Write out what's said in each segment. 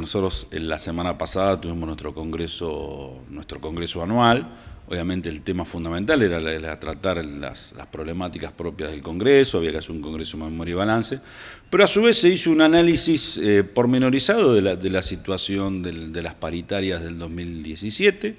Nosotros la semana pasada tuvimos nuestro congreso anual. Obviamente el tema fundamental era tratar las problemáticas propias del Congreso, había que hacer un Congreso de memoria y balance, pero a su vez se hizo un análisis pormenorizado de la situación de las paritarias del 2017.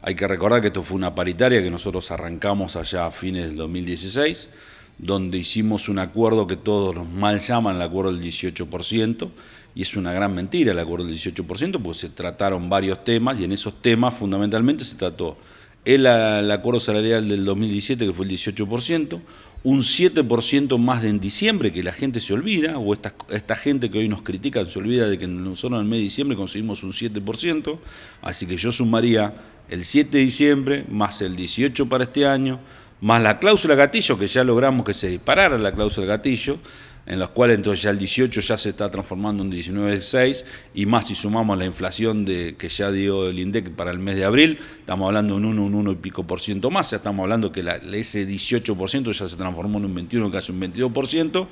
Hay que recordar que esto fue una paritaria que nosotros arrancamos allá a fines del 2016, donde hicimos un acuerdo que todos los mal llaman el acuerdo del 18%, y es una gran mentira el acuerdo del 18%, porque se trataron varios temas, y en esos temas fundamentalmente se trató el acuerdo salarial del 2017, que fue el 18%, un 7% más en diciembre, que la gente se olvida, o esta gente que hoy nos critica se olvida de que nosotros en el mes de diciembre conseguimos un 7%, así que yo sumaría el 7 de diciembre, más el 18 para este año, más la cláusula gatillo, que ya logramos que se disparara la cláusula gatillo, en los cuales entonces ya el 18 ya se está transformando en 19,6, y más si sumamos la inflación que ya dio el INDEC para el mes de abril, estamos hablando de un 1 y pico por ciento más, ya estamos hablando que ese 18% ya se transformó en un 21, casi un 22%,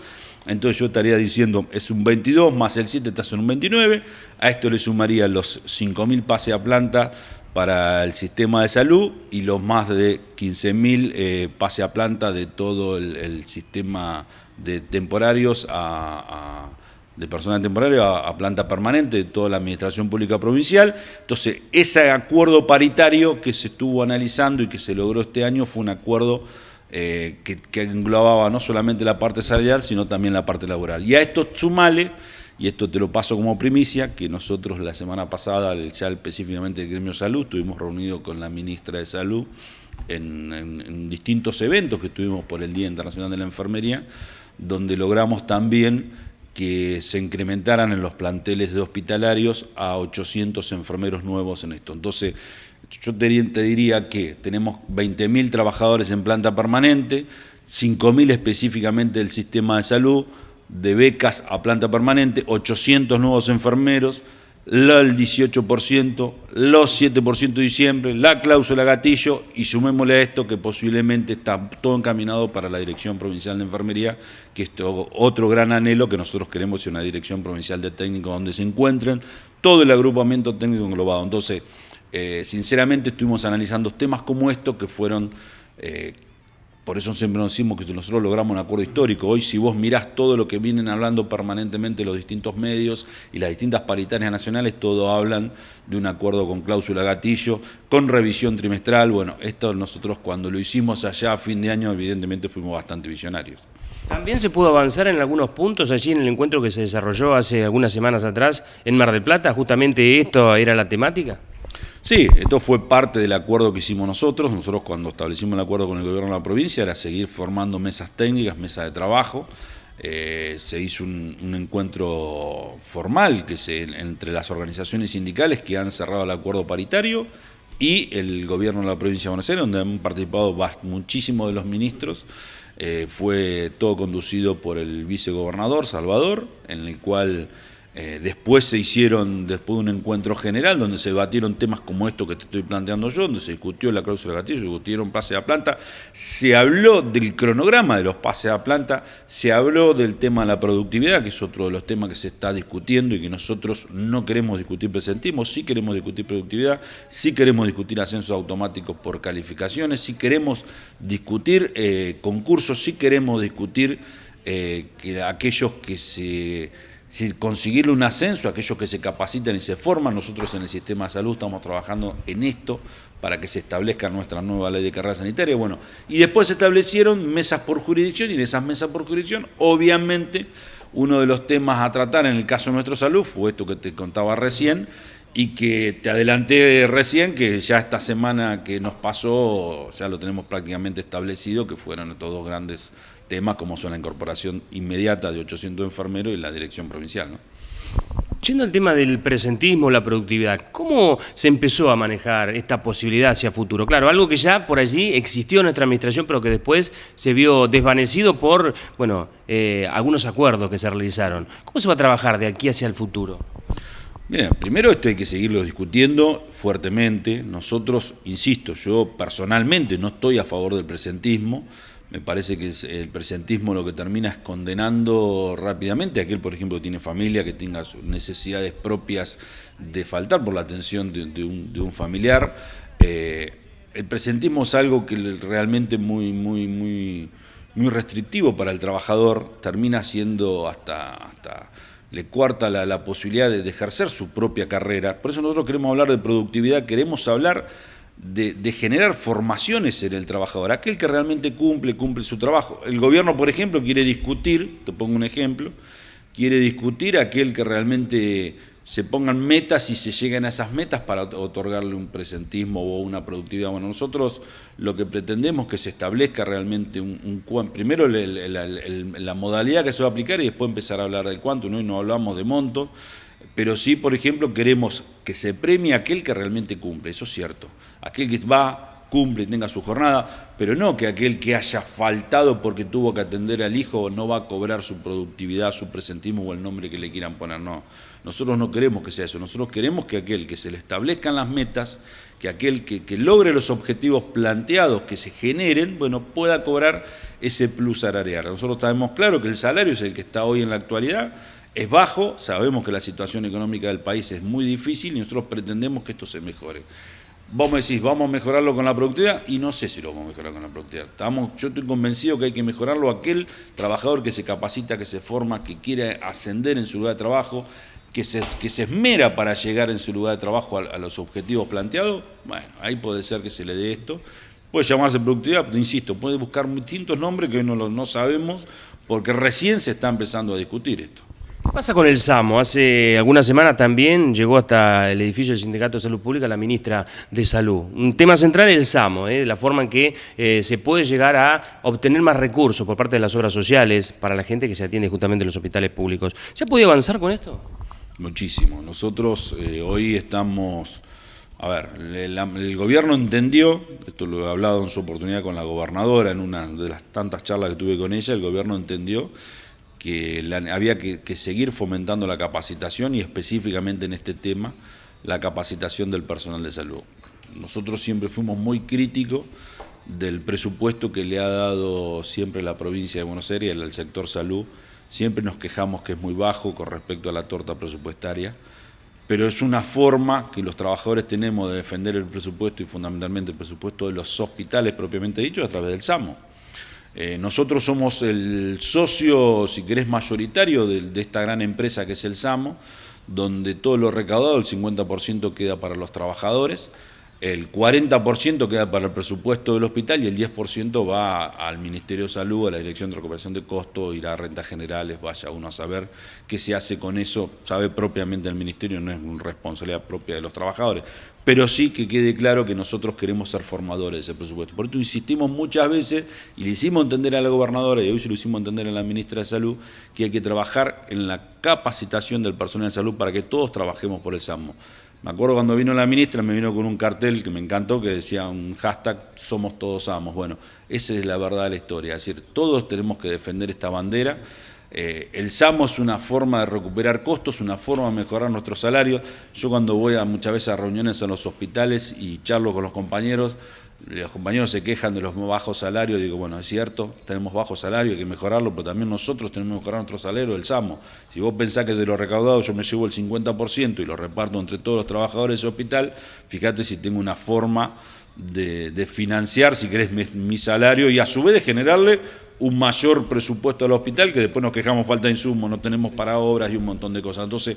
entonces yo estaría diciendo, es un 22, más el 7 está en un 29, a esto le sumaría los 5.000 pases a planta para el sistema de salud y los más de 15.000 pase a planta de todo el sistema de temporarios de personal temporario a planta permanente de toda la administración pública provincial. Entonces, ese acuerdo paritario que se estuvo analizando y que se logró este año fue un acuerdo que englobaba no solamente la parte salarial, sino también la parte laboral. Y a esto sumale, y esto te lo paso como primicia, que nosotros la semana pasada, ya específicamente el Gremio Salud, estuvimos reunidos con la ministra de Salud en distintos eventos que estuvimos por el Día Internacional de la Enfermería, donde logramos también que se incrementaran en los planteles de hospitalarios a 800 enfermeros nuevos en esto. Entonces, yo te diría que tenemos 20.000 trabajadores en planta permanente, 5.000 específicamente del sistema de salud, de becas a planta permanente, 800 nuevos enfermeros, el 18%, los 7% de diciembre, la cláusula gatillo, y sumémosle a esto que posiblemente está todo encaminado para la Dirección Provincial de Enfermería, que es otro gran anhelo que nosotros queremos, es una Dirección Provincial de Técnicos donde se encuentren todo el agrupamiento técnico englobado. Entonces, sinceramente estuvimos analizando temas como estos que fueron... Por eso siempre nos decimos que nosotros logramos un acuerdo histórico. Hoy, si vos mirás todo lo que vienen hablando permanentemente los distintos medios y las distintas paritarias nacionales, todos hablan de un acuerdo con cláusula gatillo, con revisión trimestral. Bueno, esto nosotros cuando lo hicimos allá a fin de año, evidentemente fuimos bastante visionarios. ¿También se pudo avanzar en algunos puntos allí en el encuentro que se desarrolló hace algunas semanas atrás en Mar del Plata? ¿Justamente esto era la temática? Sí, esto fue parte del acuerdo que hicimos nosotros. Nosotros cuando establecimos el acuerdo con el gobierno de la provincia era seguir formando mesas técnicas, mesas de trabajo. Se hizo un encuentro formal entre las organizaciones sindicales que han cerrado el acuerdo paritario y el gobierno de la provincia de Buenos Aires, donde han participado muchísimos de los ministros. Fue todo conducido por el vicegobernador Salvador, en el cual... después de un encuentro general donde se debatieron temas como esto que te estoy planteando yo, donde se discutió la cláusula gatillo, se discutieron pases a planta, se habló del cronograma de los pases a planta, se habló del tema de la productividad, que es otro de los temas que se está discutiendo y que nosotros no queremos discutir presentismo, sí queremos discutir productividad, sí queremos discutir ascensos automáticos por calificaciones, sí queremos discutir concursos, sí queremos discutir que aquellos que conseguirle un ascenso a aquellos que se capacitan y se forman. Nosotros en el sistema de salud estamos trabajando en esto para que se establezca nuestra nueva ley de carrera sanitaria. Bueno, y después se establecieron mesas por jurisdicción, y en esas mesas por jurisdicción, obviamente, uno de los temas a tratar en el caso de nuestra salud fue esto que te contaba recién, y que te adelanté recién, que ya esta semana que nos pasó, ya lo tenemos prácticamente establecido, que fueron estos dos grandes temas, como son la incorporación inmediata de 800 enfermeros y la dirección provincial, ¿no? Yendo al tema del presentismo, la productividad, ¿cómo se empezó a manejar esta posibilidad hacia futuro? Claro, algo que ya por allí existió en nuestra administración, pero que después se vio desvanecido por, algunos acuerdos que se realizaron. ¿Cómo se va a trabajar de aquí hacia el futuro? Mira, primero esto hay que seguirlo discutiendo fuertemente. Nosotros, insisto, yo personalmente no estoy a favor del presentismo, Me parece que el presentismo lo que termina es condenando rápidamente a aquel, por ejemplo, que tiene familia, que tenga sus necesidades propias de faltar por la atención de un familiar. El presentismo es algo que realmente muy restrictivo para el trabajador, termina siendo hasta le cuarta la posibilidad de ejercer su propia carrera. Por eso nosotros queremos hablar de productividad, queremos hablar de generar formaciones en el trabajador, aquel que realmente cumple su trabajo. El gobierno, por ejemplo, quiere discutir, te pongo un ejemplo, quiere discutir aquel que realmente se pongan metas y se lleguen a esas metas para otorgarle un presentismo o una productividad. Bueno, nosotros lo que pretendemos es que se establezca realmente primero la modalidad que se va a aplicar y después empezar a hablar del cuánto. Hoy no hablamos de monto, pero sí, por ejemplo, queremos que se premie a aquel que realmente cumple, eso es cierto. Aquel que va, cumple, tenga su jornada, pero no que aquel que haya faltado porque tuvo que atender al hijo no va a cobrar su productividad, su presentismo o el nombre que le quieran poner, no. Nosotros no queremos que sea eso, nosotros queremos que aquel que se le establezcan las metas, que aquel que logre los objetivos planteados, que se generen, bueno, pueda cobrar ese plus salarial. Nosotros tenemos claro que el salario es el que está hoy en la actualidad, es bajo, sabemos que la situación económica del país es muy difícil y nosotros pretendemos que esto se mejore. Vos me decís, ¿vamos a mejorarlo con la productividad? Y no sé si lo vamos a mejorar con la productividad. Yo estoy convencido que hay que mejorarlo aquel trabajador que se capacita, que se forma, que quiere ascender en su lugar de trabajo, que se esmera para llegar en su lugar de trabajo a los objetivos planteados. Bueno, ahí puede ser que se le dé esto. Puede llamarse productividad, pero insisto, puede buscar distintos nombres que hoy no sabemos, porque recién se está empezando a discutir esto. ¿Qué pasa con el SAMO? Hace algunas semanas también llegó hasta el edificio del Sindicato de Salud Pública la ministra de Salud. Un tema central es el SAMO, la forma en que se puede llegar a obtener más recursos por parte de las obras sociales para la gente que se atiende justamente en los hospitales públicos. ¿Se ha podido avanzar con esto? Muchísimo. Nosotros hoy estamos... A ver, el gobierno entendió, esto lo he hablado en su oportunidad con la gobernadora, en una de las tantas charlas que tuve con ella, el gobierno entendió que había que seguir fomentando la capacitación y específicamente en este tema, la capacitación del personal de salud. Nosotros siempre fuimos muy críticos del presupuesto que le ha dado siempre la provincia de Buenos Aires al sector salud. Siempre nos quejamos que es muy bajo con respecto a la torta presupuestaria, pero es una forma que los trabajadores tenemos de defender el presupuesto y fundamentalmente el presupuesto de los hospitales propiamente dicho a través del SAMO. Nosotros somos el socio, si querés, mayoritario de esta gran empresa que es el SAMO, donde todo lo recaudado, el 50% queda para los trabajadores, el 40% queda para el presupuesto del hospital y el 10% va al Ministerio de Salud, a la Dirección de Recuperación de Costos, irá a rentas generales, vaya uno a saber qué se hace con eso, sabe propiamente el Ministerio, no es una responsabilidad propia de los trabajadores, pero sí que quede claro que nosotros queremos ser formadores de ese presupuesto. Por eso insistimos muchas veces y le hicimos entender a la gobernadora y hoy se lo hicimos entender a la ministra de Salud que hay que trabajar en la capacitación del personal de salud para que todos trabajemos por el SAMO. Me acuerdo cuando vino la ministra, me vino con un cartel que me encantó, que decía un hashtag, somos todos amos. Bueno, esa es la verdad de la historia, es decir, todos tenemos que defender esta bandera. El SAMO es una forma de recuperar costos, una forma de mejorar nuestros salarios. Yo cuando voy muchas veces a reuniones en los hospitales y charlo con los compañeros se quejan de los bajos salarios, digo, bueno, es cierto, tenemos bajo salario, hay que mejorarlo, pero también nosotros tenemos que mejorar nuestro salario del SAMO. Si vos pensás que de lo recaudado yo me llevo el 50% y lo reparto entre todos los trabajadores de ese hospital, fíjate si tengo una forma de financiar, si querés, mi salario y a su vez de generarle un mayor presupuesto al hospital, que después nos quejamos falta de insumos, no tenemos para obras y un montón de cosas. Entonces,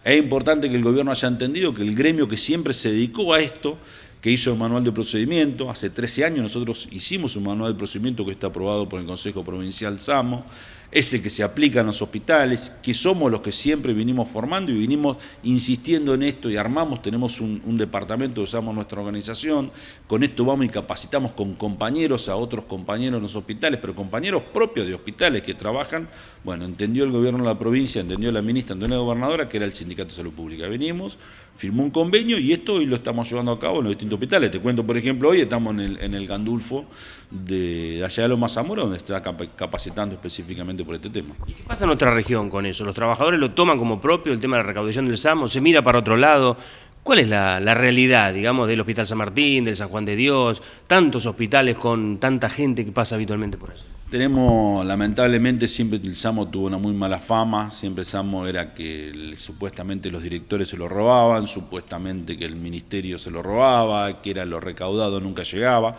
es importante que el gobierno haya entendido que el gremio que siempre se dedicó a esto, que hizo el manual de procedimiento, hace 13 años nosotros hicimos un manual de procedimiento que está aprobado por el Consejo Provincial SAMO, es el que se aplica en los hospitales, que somos los que siempre vinimos formando y vinimos insistiendo en esto y armamos, tenemos un departamento que usamos nuestra organización, con esto vamos y capacitamos con compañeros a otros compañeros en los hospitales, pero compañeros propios de hospitales que trabajan. Bueno, entendió el gobierno de la provincia, entendió la ministra, entendió la gobernadora, que era el Sindicato de Salud Pública. Venimos, firmó un convenio y esto hoy lo estamos llevando a cabo en los distintos hospitales. Te cuento, por ejemplo, hoy estamos en el Gandulfo de allá de Loma Zamora, donde está capacitando específicamente por este tema. ¿Y qué pasa en nuestra región con eso? ¿Los trabajadores lo toman como propio, el tema de la recaudación del SAMO? ¿Se mira para otro lado? ¿Cuál es la realidad, digamos, del Hospital San Martín, del San Juan de Dios, tantos hospitales con tanta gente que pasa habitualmente por allí? Lamentablemente siempre el SAMO tuvo una muy mala fama, siempre el SAMO era que supuestamente los directores se lo robaban, supuestamente que el ministerio se lo robaba, que era lo recaudado nunca llegaba.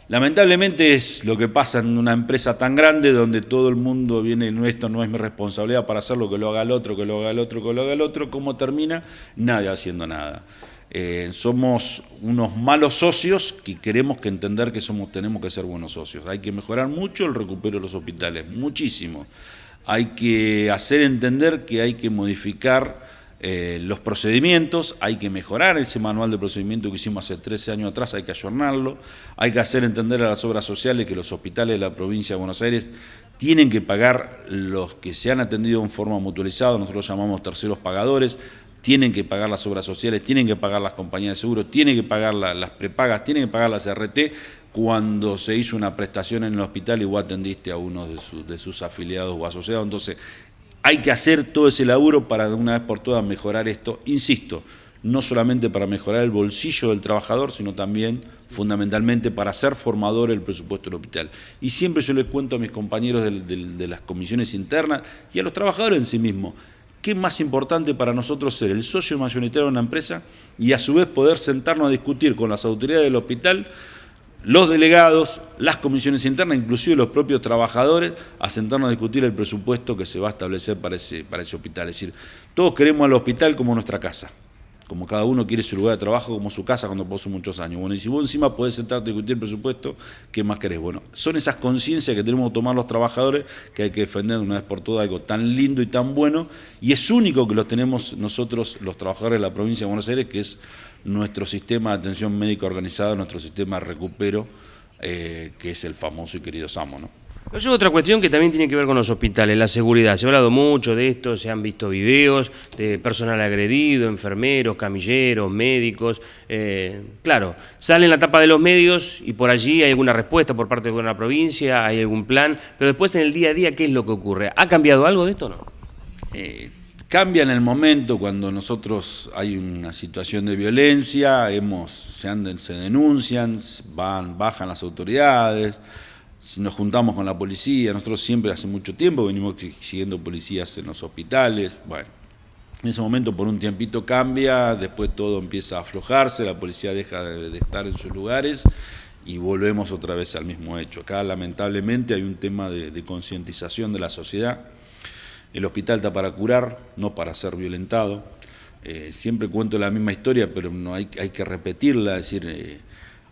Lamentablemente es lo que pasa en una empresa tan grande donde todo el mundo viene, esto no es mi responsabilidad para hacerlo, que lo haga el otro, que lo haga el otro, que lo haga el otro. ¿Cómo termina? Nadie haciendo nada. Somos unos malos socios que queremos que entender que tenemos que ser buenos socios. Hay que mejorar mucho el recupero de los hospitales, muchísimo. Hay que hacer entender que hay que modificar los procedimientos, hay que mejorar ese manual de procedimiento que hicimos hace 13 años atrás, hay que ayornarlo, hay que hacer entender a las obras sociales que los hospitales de la provincia de Buenos Aires tienen que pagar los que se han atendido en forma mutualizada, nosotros llamamos terceros pagadores, tienen que pagar las obras sociales, tienen que pagar las compañías de seguro, tienen que pagar las prepagas, tienen que pagar las RT cuando se hizo una prestación en el hospital y vos atendiste a uno de sus afiliados o asociados. Entonces, hay que hacer todo ese laburo para de una vez por todas mejorar esto, insisto, no solamente para mejorar el bolsillo del trabajador, sino también fundamentalmente para hacer formador el presupuesto del hospital. Y siempre yo les cuento a mis compañeros de las comisiones internas y a los trabajadores en sí mismos, ¿qué es más importante para nosotros ser el socio mayoritario de una empresa y a su vez poder sentarnos a discutir con las autoridades del hospital, los delegados, las comisiones internas, inclusive los propios trabajadores, a sentarnos a discutir el presupuesto que se va a establecer para ese hospital? Es decir, todos queremos al hospital como nuestra casa, como cada uno quiere su lugar de trabajo como su casa cuando pasó muchos años. Bueno, y si vos encima podés sentarte a discutir el presupuesto, ¿qué más querés? Bueno, son esas conciencias que tenemos que tomar los trabajadores, que hay que defender de una vez por todas algo tan lindo y tan bueno, y es único que lo tenemos nosotros, los trabajadores de la provincia de Buenos Aires, que es nuestro sistema de atención médica organizada, nuestro sistema de recupero, que es el famoso y querido SAMO, ¿no? Pero hay otra cuestión que también tiene que ver con los hospitales, la seguridad. Se ha hablado mucho de esto, se han visto videos de personal agredido, enfermeros, camilleros, médicos. Claro, sale en la tapa de los medios y por allí hay alguna respuesta por parte del gobierno de la provincia, hay algún plan, pero después en el día a día, ¿qué es lo que ocurre? ¿Ha cambiado algo de esto o no? Cambia en el momento cuando nosotros hay una situación de violencia, se denuncian, bajan las autoridades. Si nos juntamos con la policía, nosotros siempre hace mucho tiempo venimos siguiendo policías en los hospitales. Bueno, en ese momento por un tiempito cambia, después todo empieza a aflojarse, la policía deja de estar en sus lugares y volvemos otra vez al mismo hecho. Acá lamentablemente hay un tema de concientización de la sociedad. El hospital está para curar, no para ser violentado. Siempre cuento la misma historia, pero no hay que repetirla, es decir,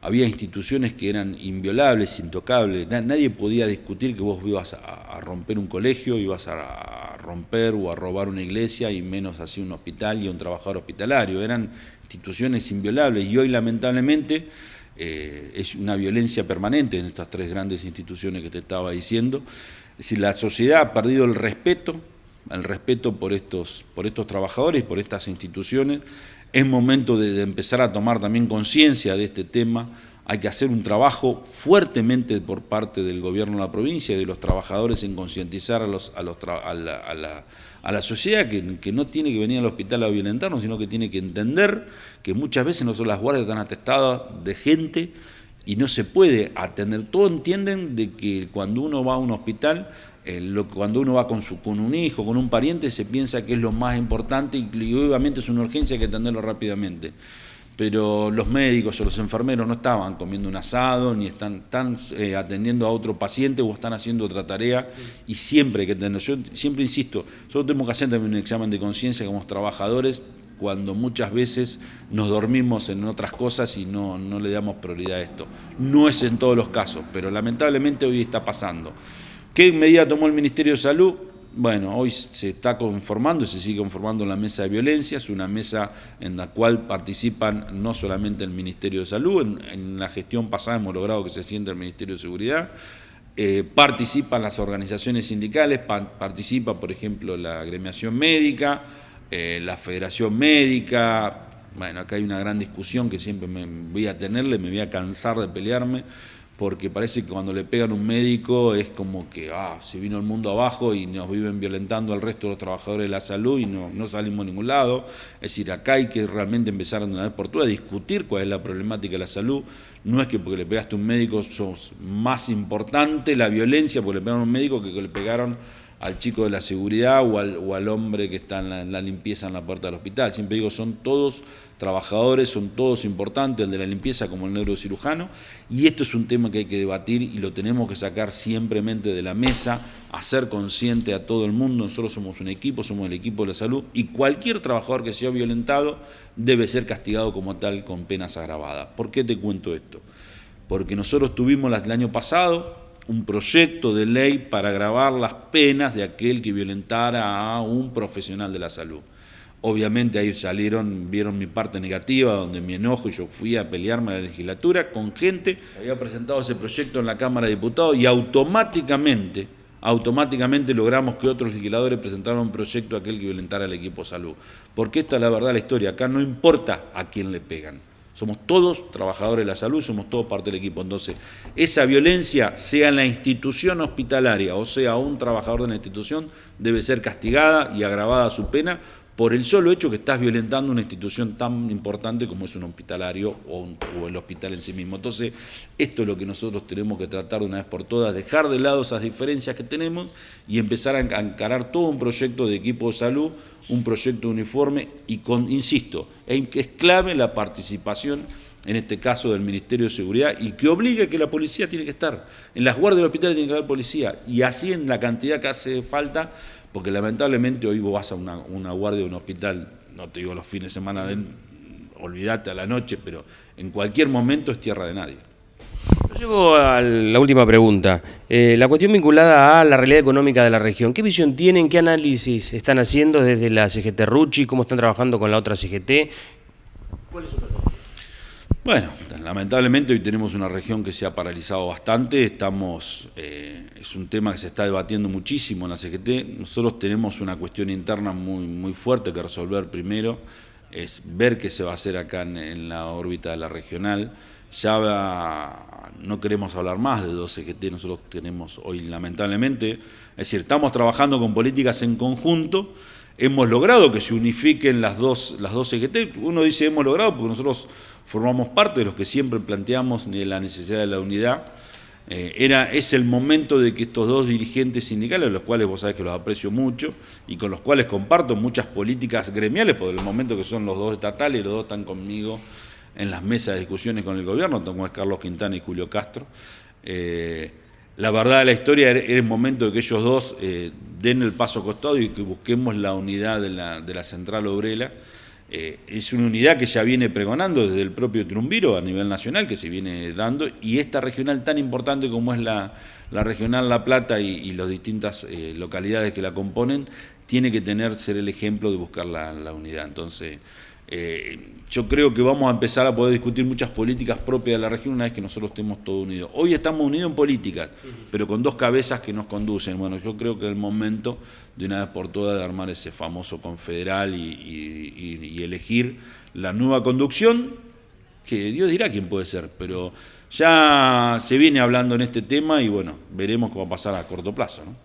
había instituciones que eran inviolables, intocables. Nadie podía discutir que vos ibas a romper un colegio, ibas a romper o a robar una iglesia y menos así un hospital y un trabajador hospitalario. Eran instituciones inviolables y hoy lamentablemente es una violencia permanente en estas tres grandes instituciones que te estaba diciendo. Es decir, la sociedad ha perdido el respeto por estos trabajadores y por estas instituciones. Es momento de empezar a tomar también conciencia de este tema. Hay que hacer un trabajo fuertemente por parte del gobierno de la provincia y de los trabajadores en concientizar a la sociedad que no tiene que venir al hospital a violentarnos, sino que tiene que entender que muchas veces no son las guardias están atestadas de gente y no se puede atender. Todos entienden de que cuando uno va a un hospital, cuando uno va con un hijo, con un pariente, se piensa que es lo más importante y obviamente es una urgencia, hay que atenderlo rápidamente. Pero los médicos o los enfermeros no estaban comiendo un asado, ni están atendiendo a otro paciente o están haciendo otra tarea, y siempre hay que tener. Yo siempre insisto, solo tenemos que hacer también un examen de conciencia como trabajadores, cuando muchas veces nos dormimos en otras cosas y no le damos prioridad a esto. No es en todos los casos, pero lamentablemente hoy está pasando. ¿Qué medida tomó el Ministerio de Salud? Bueno, hoy se está conformando y se sigue conformando la mesa de violencia, es una mesa en la cual participan no solamente el Ministerio de Salud, en la gestión pasada hemos logrado que se siente el Ministerio de Seguridad, participan las organizaciones sindicales, participa por ejemplo la agremiación médica, la Federación Médica. Bueno, acá hay una gran discusión que siempre me voy a cansar de pelearme, porque parece que cuando le pegan a un médico es como que se vino el mundo abajo y nos viven violentando al resto de los trabajadores de la salud y no salimos a ningún lado. Es decir, acá hay que realmente empezar de una vez por todas a discutir cuál es la problemática de la salud. No es que porque le pegaste a un médico sos más importante la violencia porque le pegaron a un médico que le pegaron al chico de la seguridad o al hombre que está en la limpieza en la puerta del hospital. Siempre digo, son todos trabajadores, son todos importantes, el de la limpieza como el neurocirujano, y esto es un tema que hay que debatir y lo tenemos que sacar siempre de la mesa, hacer consciente a todo el mundo. Nosotros somos un equipo, somos el equipo de la salud, y cualquier trabajador que sea violentado debe ser castigado como tal con penas agravadas. ¿Por qué te cuento esto? Porque nosotros tuvimos el año pasado un proyecto de ley para agravar las penas de aquel que violentara a un profesional de la salud. Obviamente ahí vieron mi parte negativa, donde mi enojo, y yo fui a pelearme a la legislatura con gente que había presentado ese proyecto en la Cámara de Diputados y automáticamente logramos que otros legisladores presentaran un proyecto a aquel que violentara al equipo de salud. Porque esta es la verdad de la historia, acá no importa a quién le pegan. Somos todos trabajadores de la salud, somos todos parte del equipo. Entonces, esa violencia, sea en la institución hospitalaria o sea un trabajador de la institución, debe ser castigada y agravada su pena por el solo hecho que estás violentando una institución tan importante como es un hospitalario o el hospital en sí mismo. Entonces, esto es lo que nosotros tenemos que tratar de una vez por todas, dejar de lado esas diferencias que tenemos y empezar a encarar todo un proyecto de equipo de salud, un proyecto uniforme y insisto, es clave la participación, en este caso del Ministerio de Seguridad, y que obligue que la policía tiene que estar. En las guardias del hospital tiene que haber policía, y así en la cantidad que hace falta, porque lamentablemente hoy vos vas a una guardia de un hospital, no te digo los fines de semana, olvídate a la noche, pero en cualquier momento es tierra de nadie. Llego a la última pregunta. La cuestión vinculada a la realidad económica de la región. ¿Qué visión tienen? ¿Qué análisis están haciendo desde la CGT Rucci? ¿Cómo están trabajando con la otra CGT? ¿Cuál es su perspectiva? Bueno, lamentablemente hoy tenemos una región que se ha paralizado bastante. Es un tema que se está debatiendo muchísimo en la CGT. Nosotros tenemos una cuestión interna muy fuerte que resolver primero. Es ver qué se va a hacer acá en la órbita de la regional. No queremos hablar más de dos CGT, nosotros tenemos hoy lamentablemente, es decir, estamos trabajando con políticas en conjunto, hemos logrado que se unifiquen las dos CGT, uno dice hemos logrado porque nosotros formamos parte de los que siempre planteamos la necesidad de la unidad. Es el momento de que estos dos dirigentes sindicales, los cuales vos sabés que los aprecio mucho y con los cuales comparto muchas políticas gremiales, por el momento que son los dos estatales y los dos están conmigo en las mesas de discusiones con el gobierno, como es Carlos Quintana y Julio Castro. La verdad de la historia era el momento de que ellos dos den el paso costado y que busquemos la unidad de la central obrera. Es una unidad que ya viene pregonando desde el propio Trumbiro a nivel nacional, que se viene dando, y esta regional tan importante como es la regional La Plata y las distintas localidades que la componen, tiene que ser el ejemplo de buscar la unidad. Entonces, yo creo que vamos a empezar a poder discutir muchas políticas propias de la región una vez que nosotros estemos todos unidos. Hoy estamos unidos en políticas, pero con dos cabezas que nos conducen. Bueno, yo creo que es el momento de una vez por todas de armar ese famoso confederal y elegir la nueva conducción, que Dios dirá quién puede ser, pero ya se viene hablando en este tema y bueno, veremos qué va a pasar a corto plazo, ¿no?